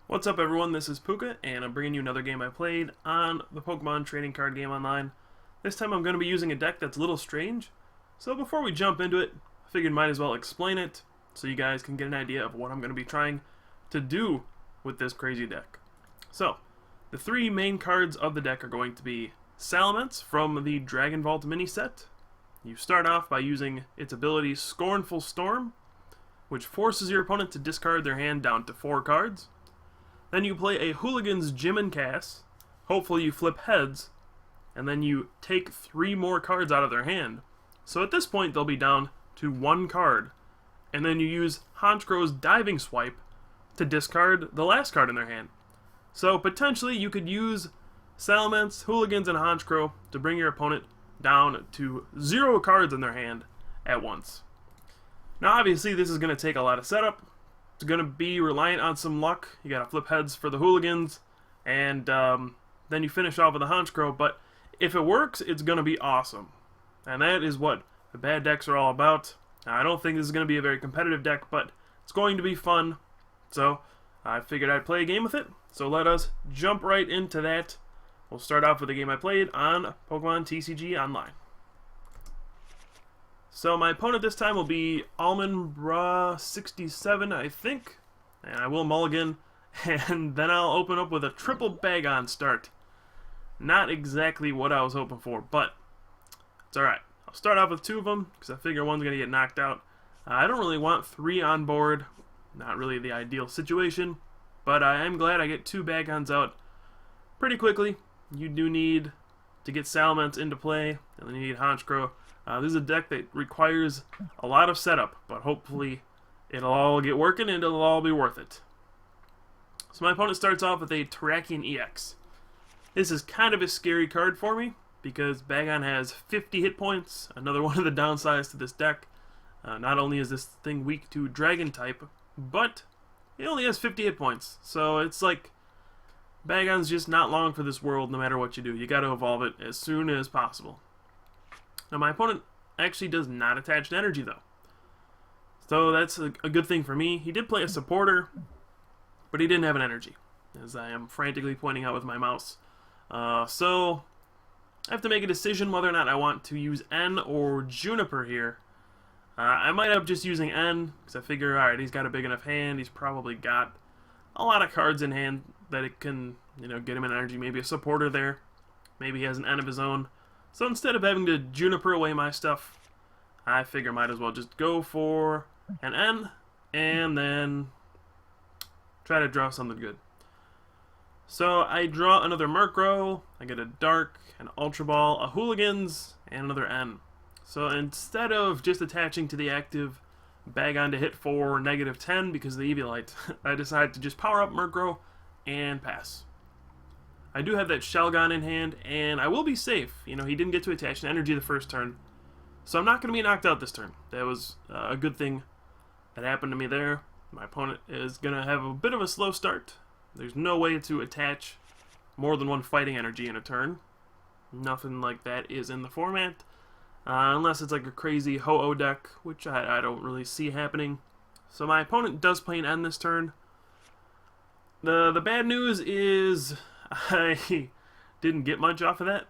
What's up everyone, this is Pooka, and I'm bringing you another game I played on the Pokemon Trading Card Game Online. This time I'm going to be using a deck that's a little strange, so before we jump into it, I figured might as well explain it so you guys can get an idea of what I'm going to be trying to do with this crazy deck. So, the three main cards of the deck are going to be Salamence from the Dragon Vault mini set. You start off by using its ability Scornful Storm, which forces your opponent to discard their hand down to 4 cards. Then you play a Hooligan's Gym and Cass. Hopefully you flip heads, and then you take 3 more cards out of their hand. So at this point they'll be down to 1 card. And then you use Honchkrow's Diving Swipe to discard the last card in their hand. So potentially you could use Salamence, Hooligans, and Honchkrow to bring your opponent down to 0 cards in their hand at once. Now obviously this is going to take a lot of setup. It's going to be reliant on some luck. You got to flip heads for the Hooligans, and then you finish off with the Honchkrow. But if it works, it's going to be awesome. And that is what the bad decks are all about. Now, I don't think this is going to be a very competitive deck, but it's going to be fun. So I figured I'd play a game with it. So let us jump right into that. We'll start off with a game I played on Pokemon TCG Online. So my opponent this time will be Allmanbra67, I think. And I will mulligan, and then I'll open up with a triple Bagon start. Not exactly what I was hoping for, but it's alright. I'll start off with 2 of them, because I figure one's going to get knocked out. I don't really want 3 on board. Not really the ideal situation, but I am glad I get 2 Bagons out pretty quickly. You do need to get Salamence into play, and then you need Honchkrow. This is a deck that requires a lot of setup, but hopefully it'll all get working and it'll all be worth it. So my opponent starts off with a Terrakion EX. This is kind of a scary card for me, because Bagon has 50 hit points, another one of the downsides to this deck. Not only is this thing weak to Dragon type, but it only has 50 hit points, so it's like Bagon's just not long for this world no matter what you do. You gotta evolve it as soon as possible. Now my opponent actually does not attach to energy though. So that's a good thing for me. He did play a supporter, but he didn't have an energy, as I am frantically pointing out with my mouse. So I have to make a decision whether or not I want to use N or Juniper here. I might end up just using N, because I figure, alright, he's got a big enough hand. He's probably got a lot of cards in hand that it can, get him an energy. Maybe a supporter there. Maybe he has an N of his own. So instead of having to Juniper away my stuff, I figure I might as well just go for an N, and then try to draw something good. So I draw another Murkrow, I get a Dark, an Ultra Ball, a Hooligans, and another N. So instead of just attaching to the active Bagon to hit for -10 because of the Eviolite, I decided to just power up Murkrow and pass. I do have that Shelgon in hand, and I will be safe. He didn't get to attach to energy the first turn, so I'm not going to be knocked out this turn. That was a good thing that happened to me there. My opponent is going to have a bit of a slow start. There's no way to attach more than 1 fighting energy in a turn. Nothing like that is in the format, unless it's like a crazy Ho-Oh deck, which I don't really see happening. So my opponent does play an N this turn. The bad news is I didn't get much off of that.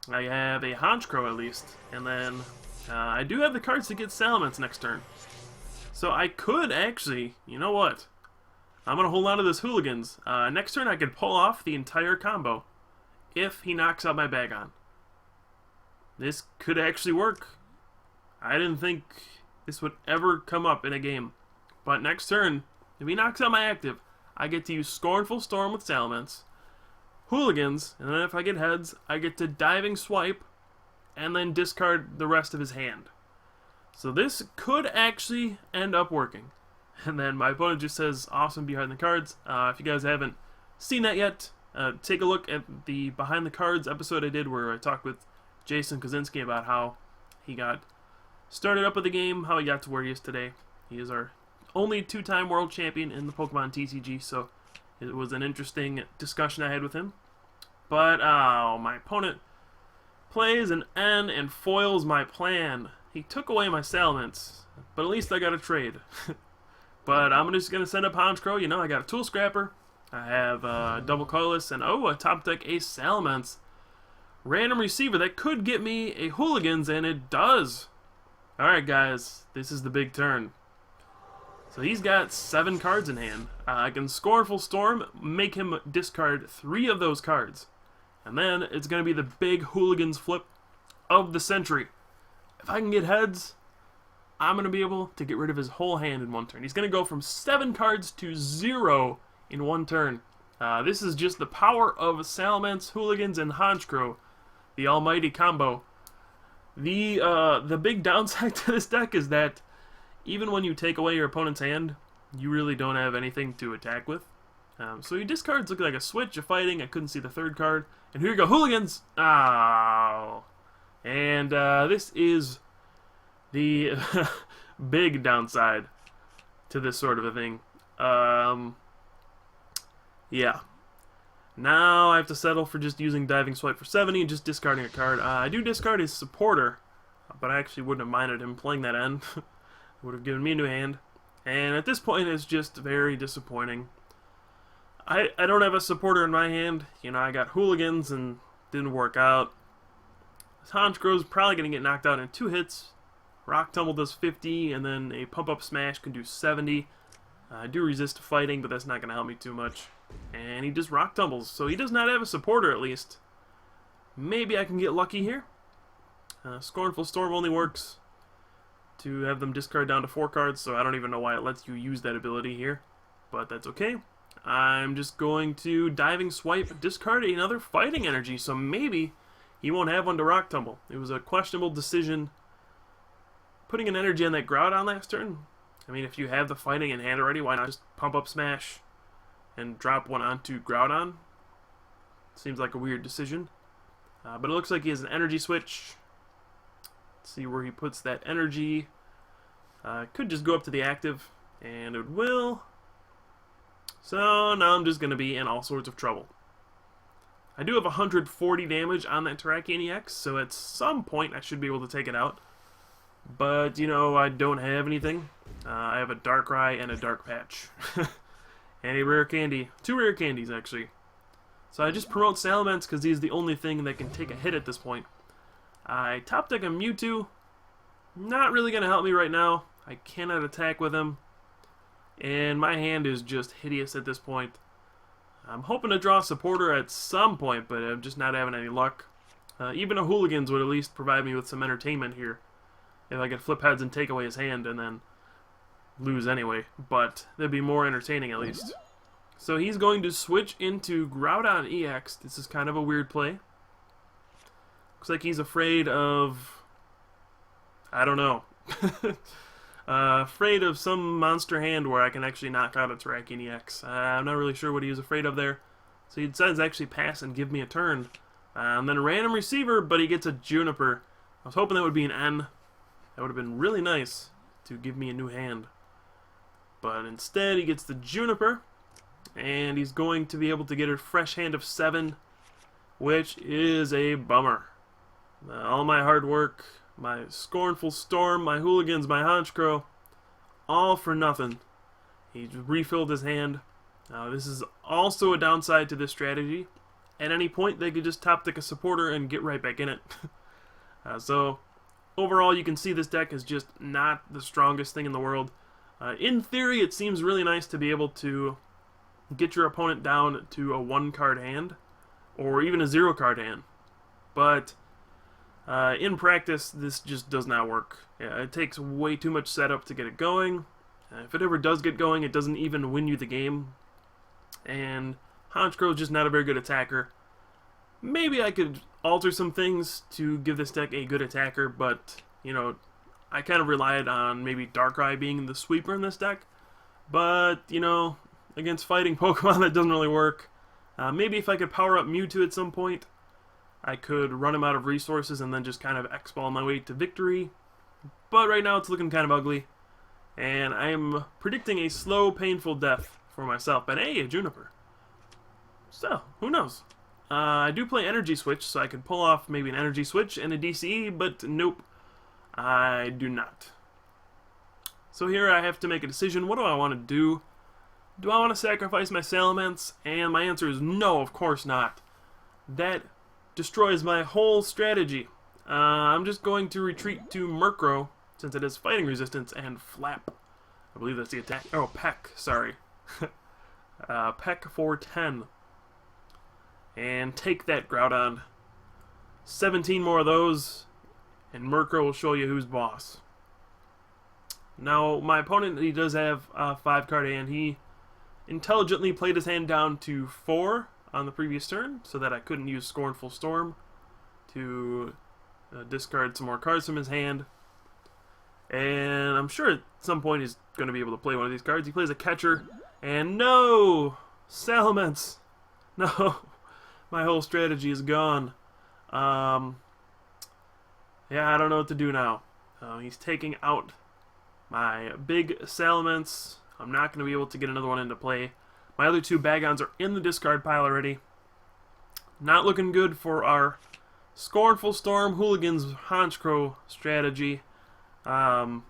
I have a Honchkrow at least, and then I do have the cards to get Salamence next turn. So I could actually, you know what? I'm going to hold on to this Hooligans. Next turn I could pull off the entire combo if he knocks out my Bagon. This could actually work. I didn't think this would ever come up in a game. But next turn, if he knocks out my active, I get to use Scornful Storm with Salamence, Hooligans, and then if I get heads, I get to Diving Swipe, and then discard the rest of his hand. So this could actually end up working. And then my opponent just says, awesome behind the cards. If you guys haven't seen that yet, take a look at the Behind the Cards episode I did where I talked with Jason Kozinski about how he got started up with the game, how he got to where he is today. He is our only 2-time world champion in the Pokemon TCG, so it was an interesting discussion I had with him. But, my opponent plays an N and foils my plan. He took away my Salamence, but at least I got a trade. But I'm just going to send up Honchkrow. I got a Tool Scrapper. I have double colorless and a top deck a Salamence. Random receiver that could get me a Hooligans, and it does. Alright guys, this is the big turn. So he's got 7 cards in hand. I can Scornful Storm, make him discard 3 of those cards. And then it's going to be the big Hooligans flip of the century. If I can get heads, I'm going to be able to get rid of his whole hand in one turn. He's going to go from 7 cards to 0 in one turn. This is just the power of Salamence, Hooligans, and Honchkrow. The almighty combo. The big downside to this deck is that even when you take away your opponent's hand, you really don't have anything to attack with. So your discards look like a switch, a fighting. I couldn't see the 3rd card. And here you go, Hooligans! Oh. And this is the big downside to this sort of a thing. Yeah. Now I have to settle for just using Diving Swipe for 70 and just discarding a card. I do discard his supporter, but I actually wouldn't have minded him playing that end. Would have given me a new hand. And at this point, it's just very disappointing. I don't have a supporter in my hand. You know, I got Hooligans and didn't work out. Honchkrow's probably going to get knocked out in 2 hits. Rock Tumble does 50, and then a Pump Up Smash can do 70. I do resist fighting, but that's not going to help me too much. And he just Rock Tumbles, so he does not have a supporter at least. Maybe I can get lucky here. Scornful Storm only works to have them discard down to 4 cards, so I don't even know why it lets you use that ability here. But that's okay. I'm just going to Diving Swipe, discard another Fighting Energy, so maybe he won't have one to Rock Tumble. It was a questionable decision putting an energy on that Groudon last turn. I mean, if you have the Fighting in hand already, why not just Pump Up Smash and drop one onto Groudon? Seems like a weird decision. But it looks like he has an energy switch. Let's see where he puts that energy. Could just go up to the active, and it will. So now I'm just going to be in all sorts of trouble. I do have 140 damage on that Terrakion EX, so at some point I should be able to take it out. But, you know, I don't have anything. I have a Darkrai and a Dark Patch. And a rare candy. 2 rare candies, actually. So I just promote Salamence because he's the only thing that can take a hit at this point. I top deck a Mewtwo. Not really going to help me right now. I cannot attack with him. And my hand is just hideous at this point. I'm hoping to draw a supporter at some point, but I'm just not having any luck. Even a Hooligans would at least provide me with some entertainment here. If I could flip heads and take away his hand and then lose anyway. But that'd be more entertaining at least. So he's going to switch into Groudon EX. This is kind of a weird play. Looks like he's afraid of... I don't know. Afraid of some monster hand where I can actually knock out a Terrakion EX. I'm not really sure what he was afraid of there. So he decides to actually pass and give me a turn. And then a random receiver, but he gets a Juniper. I was hoping that would be an N. That would have been really nice to give me a new hand. But instead he gets the Juniper. And he's going to be able to get a fresh hand of 7. Which is a bummer. All my hard work, my Scornful Storm, my Hooligans, my Honchkrow, all for nothing. He refilled his hand. This is also a downside to this strategy. At any point, they could just top deck a supporter and get right back in it. So, overall, you can see this deck is just not the strongest thing in the world. In theory, it seems really nice to be able to get your opponent down to a 1-card hand, or even a 0-card hand. But in practice, this just does not work. Yeah, it takes way too much setup to get it going. If it ever does get going, it doesn't even win you the game. And Honchkrow is just not a very good attacker. Maybe I could alter some things to give this deck a good attacker, but, you know, I kind of relied on maybe Darkrai being the sweeper in this deck. But, you know, against fighting Pokemon, that doesn't really work. Maybe if I could power up Mewtwo at some point, I could run him out of resources and then just kind of X-ball my way to victory. But right now it's looking kind of ugly. And I am predicting a slow, painful death for myself. But hey, a Juniper. So, who knows? I do play Energy Switch, so I could pull off maybe an Energy Switch and a DCE, but nope, I do not. So here I have to make a decision. What do I want to do? Do I want to sacrifice my Salamence? And my answer is no, of course not. That destroys my whole strategy. I'm just going to retreat to Murkrow, since it has fighting resistance, and Flap. I believe that's the attack. Oh, Peck, sorry. Peck for 10. And take that, Groudon. 17 more of those, and Murkrow will show you who's boss. Now, my opponent, he does have a 5-card hand. He intelligently played his hand down to 4 on the previous turn, so that I couldn't use Scornful Storm to discard some more cards from his hand. And I'm sure at some point he's going to be able to play one of these cards. He plays a Catcher, and no! Salamence! No! My whole strategy is gone. Yeah, I don't know what to do now. He's taking out my big Salamence. I'm not going to be able to get another one into play. My other 2 Bagons are in the discard pile already. Not looking good for our Scornful Storm Hooligans Honchkrow strategy. And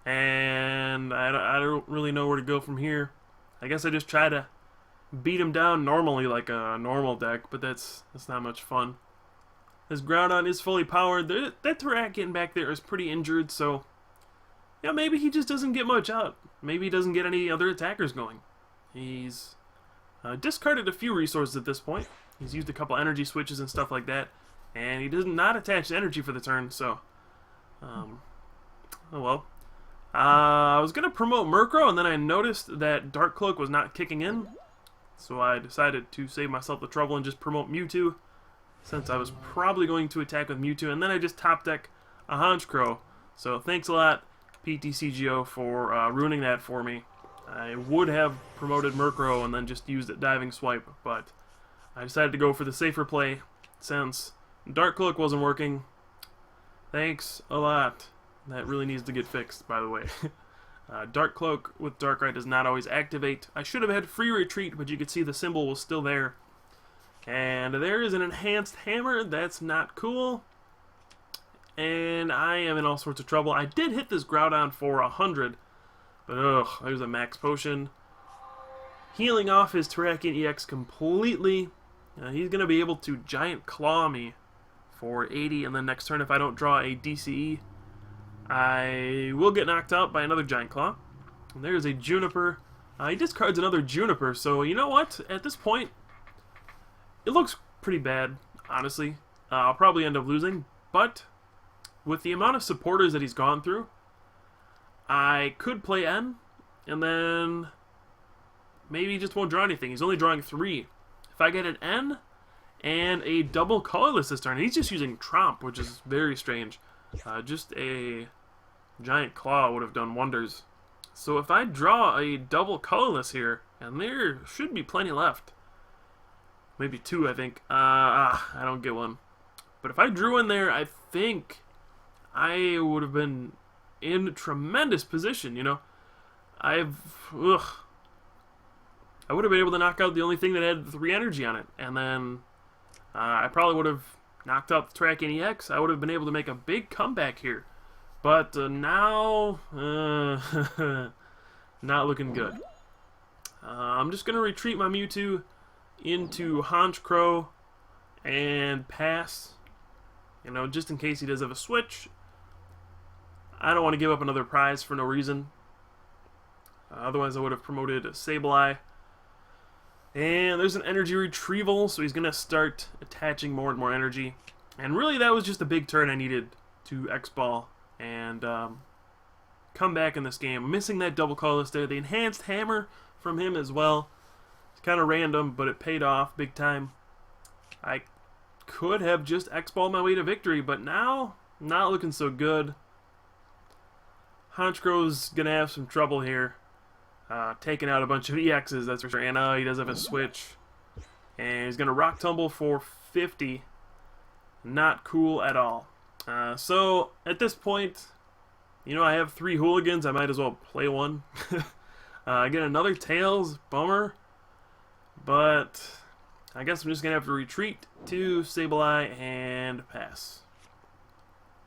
I don't really know where to go from here. I guess I just try to beat him down normally like a normal deck, but that's not much fun. This Groudon is fully powered. That Terrakion back there is pretty injured, so yeah, maybe he just doesn't get much out. Maybe he doesn't get any other attackers going. He's discarded a few resources at this point. He's used a couple energy switches and stuff like that, and he does not attach energy for the turn, so oh well. I was going to promote Murkrow, and then I noticed that Dark Cloak was not kicking in, so I decided to save myself the trouble and just promote Mewtwo, since I was probably going to attack with Mewtwo, and then I just top deck a Honchkrow. So thanks a lot, PTCGO, for ruining that for me. I would have promoted Murkrow and then just used a Diving Swipe, but I decided to go for the safer play since Dark Cloak wasn't working. Thanks a lot. That really needs to get fixed, by the way. Dark Cloak with Darkrai does not always activate. I should have had free retreat, but you could see the symbol was still there. And there is an enhanced hammer. That's not cool. And I am in all sorts of trouble. I did hit this Groudon for 100, but ugh, there's a max potion. Healing off his Terrakion EX completely. He's going to be able to Giant Claw me for 80, and then next turn if I don't draw a DCE, I will get knocked out by another Giant Claw. And there's a Juniper. He discards another Juniper, so you know what? At this point, it looks pretty bad, honestly. I'll probably end up losing, but with the amount of supporters that he's gone through, I could play N, and then maybe he just won't draw anything. He's only drawing 3. If I get an N and a double colorless this turn, he's just using Tromp, which is very strange. Just a Giant Claw would have done wonders. So if I draw a double colorless here, and there should be plenty left. Maybe 2, I think. I don't get one. But if I drew in there, I think I would have been in tremendous position, you know. I would have been able to knock out the only thing that had 3 energy on it. And then I probably would have knocked out the Terrakion EX. I would have been able to make a big comeback here. But now, not looking good. I'm just going to retreat my Mewtwo into Honchkrow and pass. You know, just in case he does have a switch. I don't want to give up another prize for no reason. Otherwise I would have promoted Sableye. And there's an energy retrieval, so he's going to start attaching more and more energy. And really that was just a big turn I needed to X-Ball and come back in this game. Missing that double colorless there. The enhanced hammer from him as well. It's kind of random, but it paid off big time. I could have just X-Balled my way to victory, but now, not looking so good. Honchkrow's going to have some trouble here. Taking out a bunch of EXs, that's for sure. And he does have a switch. And he's going to Rock Tumble for 50. Not cool at all. So, at this point, you know, I have 3 Hooligans. I might as well play one. I get another Tails. Bummer. But I guess I'm just going to have to retreat to Sableye and pass.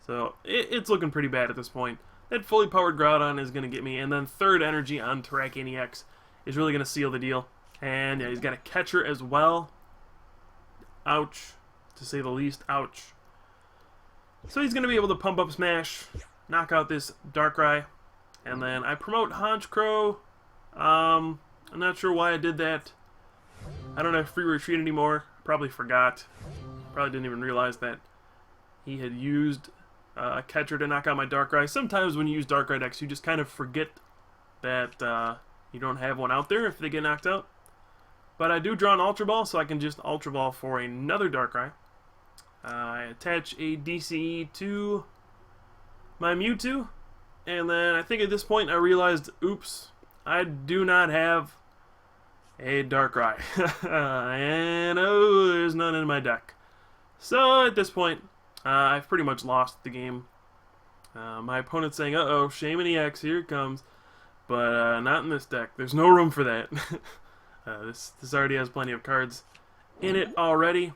So, it's looking pretty bad at this point. That fully powered Groudon is going to get me, and then 3rd energy on Terrakion EX is really going to seal the deal. And yeah, he's got a catcher as well. Ouch, to say the least. Ouch. So he's going to be able to pump up Smash, knock out this Darkrai, and then I promote Honchkrow. I'm not sure why I did that. I don't have free retreat anymore. Probably forgot. Probably didn't even realize that he had used a catcher to knock out my Darkrai. Sometimes when you use Darkrai decks, you just kind of forget that you don't have one out there if they get knocked out. But I do draw an Ultra Ball, so I can just Ultra Ball for another Darkrai. I attach a DCE to my Mewtwo, and then I think at this point I realized, oops, I do not have a Darkrai. And oh, there's none in my deck. So at this point, I've pretty much lost the game. My opponent's saying, uh-oh, Shaman EX, here it comes. But not in this deck. There's no room for that. This already has plenty of cards in it already.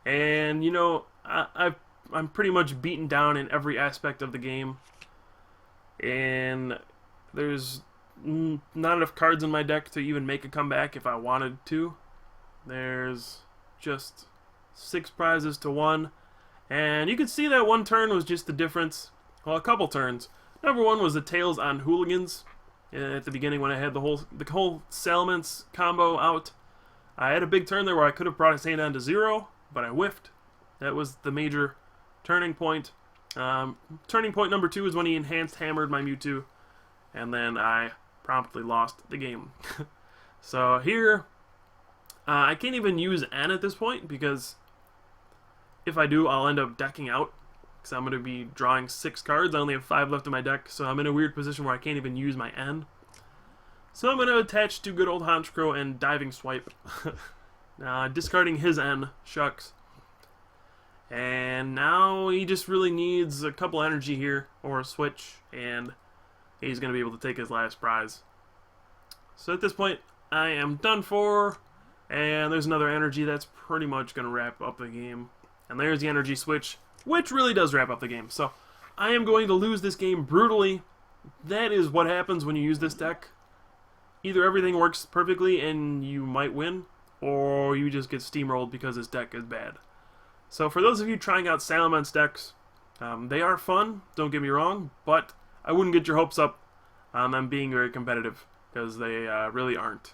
And, you know, I'm pretty much beaten down in every aspect of the game. And there's not enough cards in my deck to even make a comeback if I wanted to. There's just 6 prizes to 1. And you could see that one turn was just the difference. Well, a couple turns. Number 1 was the Tails on Hooligans. At the beginning when I had the whole Salamence combo out. I had a big turn there where I could have brought his hand down to 0, but I whiffed. That was the major turning point. Turning point number 2 is when he enhanced hammered my Mewtwo, and then I promptly lost the game. So here, I can't even use N at this point, because if I do, I'll end up decking out, because I'm going to be drawing 6 cards. I only have 5 left in my deck, so I'm in a weird position where I can't even use my N. So I'm going to attach to good old Honchkrow and Diving Swipe. Discarding his N, shucks. And now he just really needs a couple energy here, or a switch, and he's going to be able to take his last prize. So at this point, I am done for, and there's another energy that's pretty much going to wrap up the game. And there's the energy switch, which really does wrap up the game. So I am going to lose this game brutally. That is what happens when you use this deck. Either everything works perfectly and you might win, or you just get steamrolled because this deck is bad. So for those of you trying out Salamence decks, they are fun, don't get me wrong, but I wouldn't get your hopes up on them being very competitive, because they really aren't.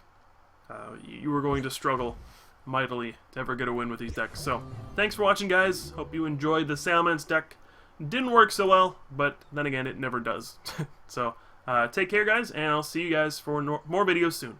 You are going to struggle mightily to ever get a win with these decks. So thanks for watching, guys. Hope you enjoyed the Salamence deck. Didn't work so well, but then again, it never does. So take care, guys, and I'll see you guys for more videos soon.